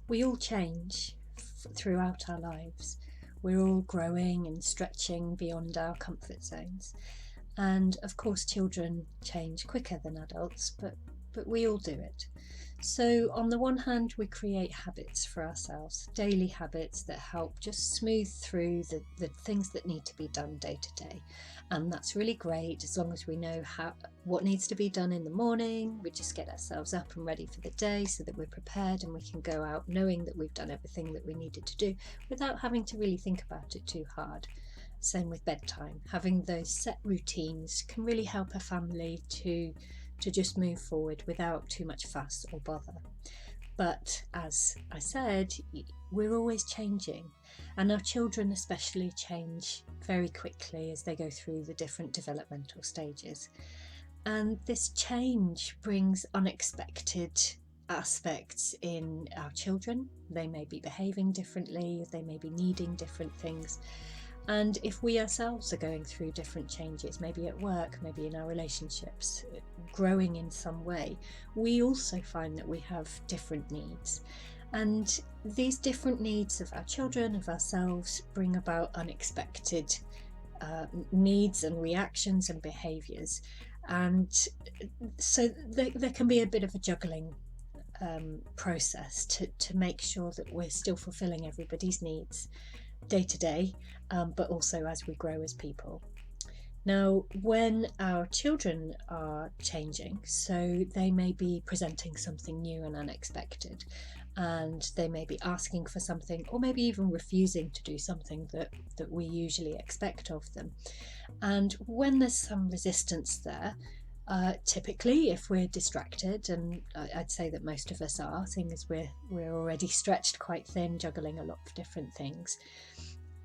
we all change throughout our lives. We're all growing and stretching beyond our comfort zones. And of course, children change quicker than adults, but we all do it. So, on the one hand, we create habits for ourselves, daily habits that help just smooth through the things that need to be done day to day. And that's really great as long as we know what needs to be done in the morning. We just get ourselves up and ready for the day so that we're prepared and we can go out knowing that we've done everything that we needed to do without having to really think about it too hard. Same with bedtime. Having those set routines can really help a family to just move forward without too much fuss or bother. But as I said, we're always changing, and our children especially change very quickly as they go through the different developmental stages. And this change brings unexpected aspects in our children. They may be behaving differently, they may be needing different things. And if we ourselves are going through different changes, maybe at work, maybe in our relationships, growing in some way, we also find that we have different needs. And these different needs of our children, of ourselves, bring about unexpected needs and reactions and behaviours. And so there can be a bit of a juggling process to make sure that we're still fulfilling everybody's needs day to day, but also as we grow as people. Now, when our children are changing, so they may be presenting something new and unexpected, and they may be asking for something, or maybe even refusing to do something that we usually expect of them. And when there's some resistance there, typically, if we're distracted, and I'd say that most of us are, seeing as we're already stretched quite thin, juggling a lot of different things,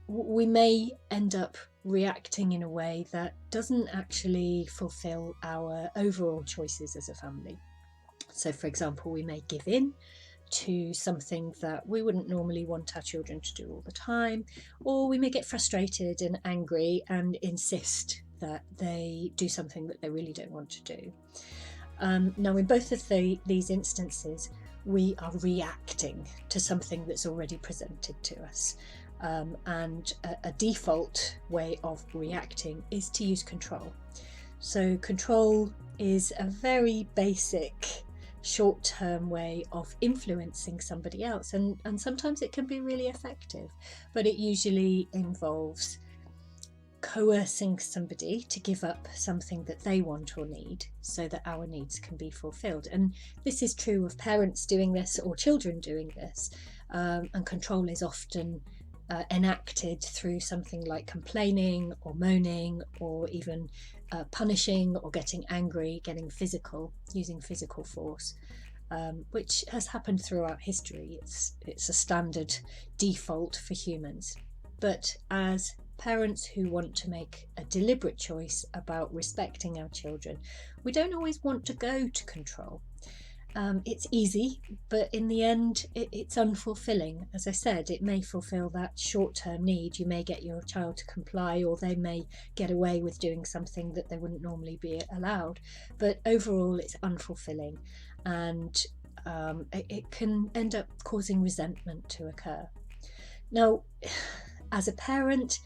we may end up reacting in a way that doesn't actually fulfill our overall choices as a family. So, for example, we may give in to something that we wouldn't normally want our children to do all the time, or we may get frustrated and angry and insist that they do something that they really don't want to do. Now, in both of these instances, we are reacting to something that's already presented to us. And a default way of reacting is to use control. So control is a very basic short-term way of influencing somebody else, and sometimes it can be really effective, but it usually involves coercing somebody to give up something that they want or need so that our needs can be fulfilled. And this is true of parents doing this or children doing this, and control is often enacted through something like complaining or moaning, or even punishing or getting angry, getting physical, using physical force, which has happened throughout history. It's a standard default for humans. But as parents who want to make a deliberate choice about respecting our children, we don't always want to go to control. It's easy, but in the end, it's unfulfilling. As I said, it may fulfill that short-term need. You may get your child to comply, or they may get away with doing something that they wouldn't normally be allowed. But overall, it's unfulfilling, and it can end up causing resentment to occur. Now, as a parent,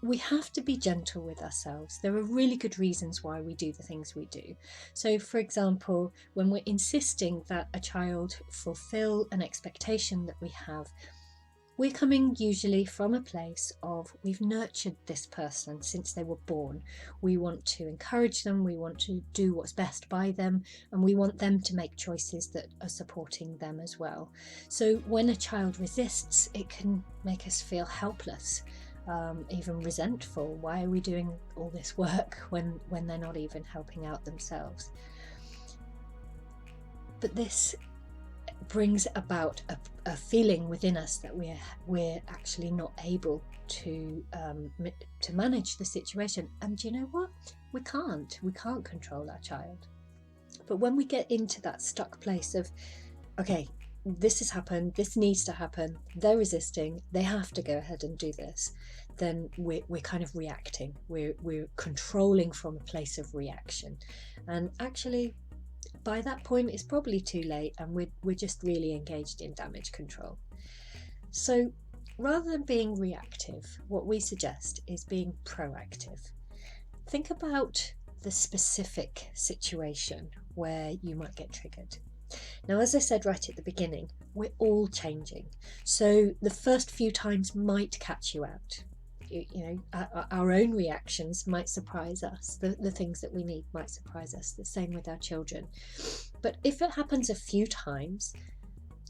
we have to be gentle with ourselves. There are really good reasons why we do the things we do. So, for example, when we're insisting that a child fulfill an expectation that we have, we're coming usually from a place of we've nurtured this person since they were born. We want to encourage them, we want to do what's best by them, and we want them to make choices that are supporting them as well. So when a child resists, it can make us feel helpless. Even resentful. Why are we doing all this work when they're not even helping out themselves? But this brings about a feeling within us that we're actually not able to manage the situation. And you know what? We can't control our child. But when we get into that stuck place of, okay, this has happened, this needs to happen, they're resisting, they have to go ahead and do this, then we're kind of reacting. We're controlling from a place of reaction. And actually, by that point it's probably too late, and we're just really engaged in damage control. So rather than being reactive, what we suggest is being proactive. Think about the specific situation where you might get triggered. Now, as I said right at the beginning, we're all changing. So the first few times might catch you out. Our own reactions might surprise us. The things that we need might surprise us. The same with our children. But if it happens a few times,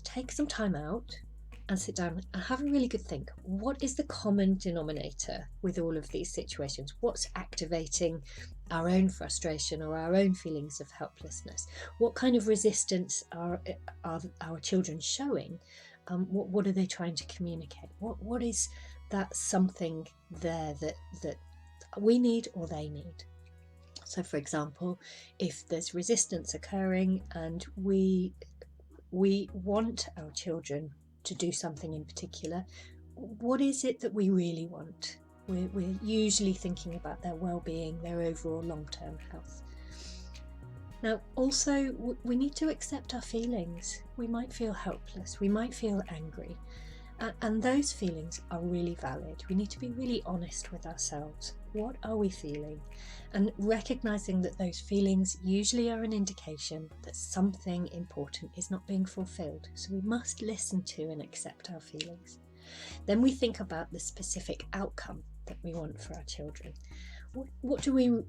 take some time out and sit down and have a really good think. What is the common denominator with all of these situations? What's activating our own frustration or our own feelings of helplessness? What kind of resistance are our children showing? What are they trying to communicate? What is that something there that we need or they need? So, for example, if there's resistance occurring and we want our children to do something in particular, what is it that we really want? We're usually thinking about their well-being, their overall long-term health. Now, also, we need to accept our feelings. We might feel helpless, we might feel angry, and those feelings are really valid. We need to be really honest with ourselves. What are we feeling? And recognizing that those feelings usually are an indication that something important is not being fulfilled. So we must listen to and accept our feelings. Then we think about the specific outcome that we want for our children. What do we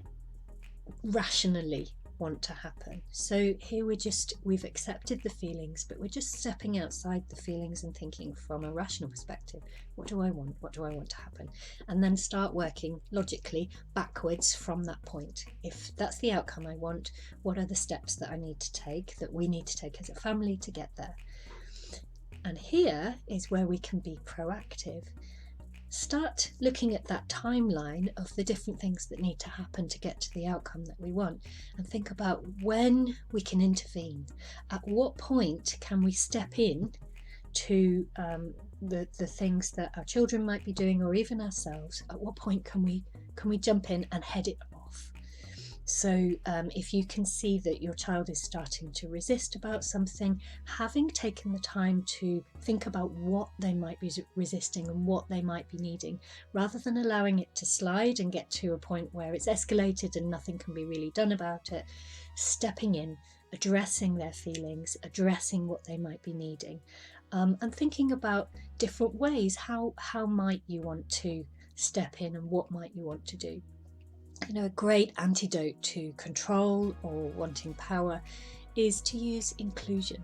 rationally want to happen? So here we've accepted the feelings, but we're just stepping outside the feelings and thinking from a rational perspective. What do I want? What do I want to happen? And then start working logically backwards from that point. If that's the outcome I want, what are the steps that I need to take, that we need to take as a family to get there? And here is where we can be proactive. Start looking at that timeline of the different things that need to happen to get to the outcome that we want, and think about when we can intervene. At what point can we step in to the things that our children might be doing, or even ourselves? At what point can we jump in and head it off? So if you can see that your child is starting to resist about something, having taken the time to think about what they might be resisting and what they might be needing, rather than allowing it to slide and get to a point where it's escalated and nothing can be really done about it, stepping in, addressing their feelings, addressing what they might be needing, and thinking about different ways. How might you want to step in, and what might you want to do? A great antidote to control or wanting power is to use inclusion,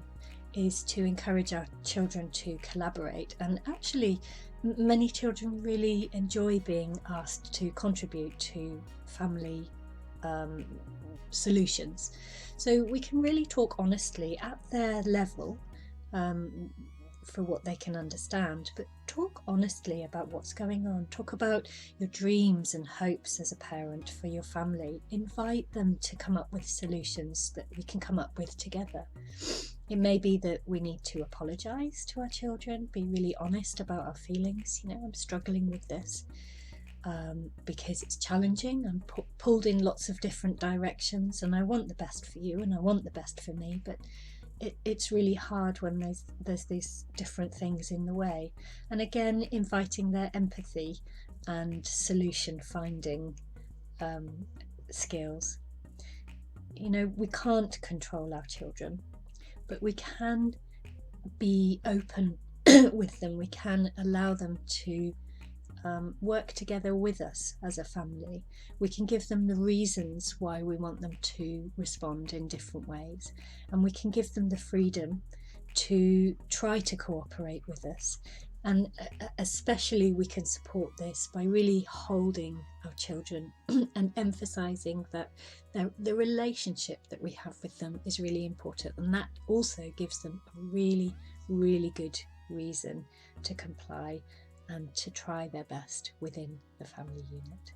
is to encourage our children to collaborate. And actually, many children really enjoy being asked to contribute to family solutions. So we can really talk honestly at their level for what they can understand, but talk honestly about what's going on. Talk about your dreams and hopes as a parent for your family. Invite them to come up with solutions that we can come up with together. It may be that we need to apologise to our children, be really honest about our feelings. I'm struggling with this because it's challenging. I'm pulled in lots of different directions, and I want the best for you and I want the best for me, but it's really hard when there's these different things in the way. And again, inviting their empathy and solution finding skills. We can't control our children, but we can be open with them. We can allow them to work together with us as a family. We can give them the reasons why we want them to respond in different ways, and we can give them the freedom to try to cooperate with us. And especially we can support this by really holding our children and emphasizing that the relationship that we have with them is really important, and that also gives them a really, really good reason to comply and to try their best within the family unit.